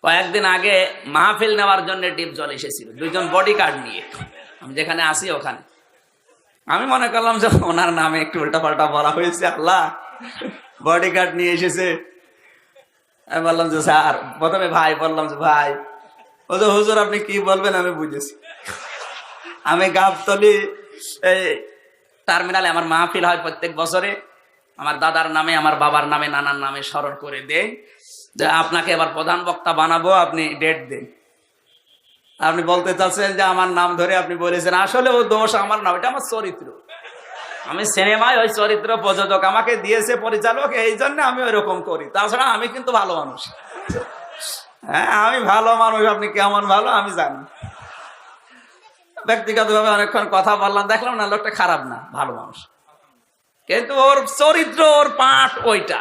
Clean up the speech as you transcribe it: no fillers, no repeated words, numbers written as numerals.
কয়েকদিন আগে মাহফিল নেওয়ার জন্য ডিপজল এসেছিল, দুইজন বডি গার্ড নিয়ে। আমি যেখানে আসি ওখানে আমি মনে করলাম যে ওনার নামে একটু উল্টাপাল্টা বলা হয়েছে, আল্লাহ বডি গার্ড নিয়ে এসেছে। আমি বললাম যে স্যার, প্রথমে ভাই বললাম যে ভাই, ও যে হুজুর আপনি কি বলবেন আমি বুঝেছি। আমি গাবতলি এই টার্মিনালে আমার মাহফিল হয় প্রত্যেক বছরে, আমার দাদার নামে, আমার বাবার নামে, নানার নামে স্মরণ করে দেয় যে আপনাকে এবার প্রধান বক্তা বানাবো, আপনি ডেট দেন। আপনি বলতে চাচ্ছেন যে আমার নাম ধরে আপনি বলেছেন, আসলে ও দোষ আমার নাম, এটা আমার চরিত্র। আমি সিনেমায় ওই চরিত্র প্রযোজক, আমাকে দিয়েছে পরিচালক, এই জন্য আমি ওইরকম করি। তাছাড়া আমি কিন্তু ভালো মানুষ। হ্যাঁ আমি ভালো মানুষ, আপনি কেমন ভালো আমি জানি। ব্যক্তিগতভাবে অনেকক্ষণ কথা বললাম, দেখলাম না লোকটা খারাপ না, ভালো মানুষ, কিন্তু ওর চরিত্র, ওর পাঠ ওইটা।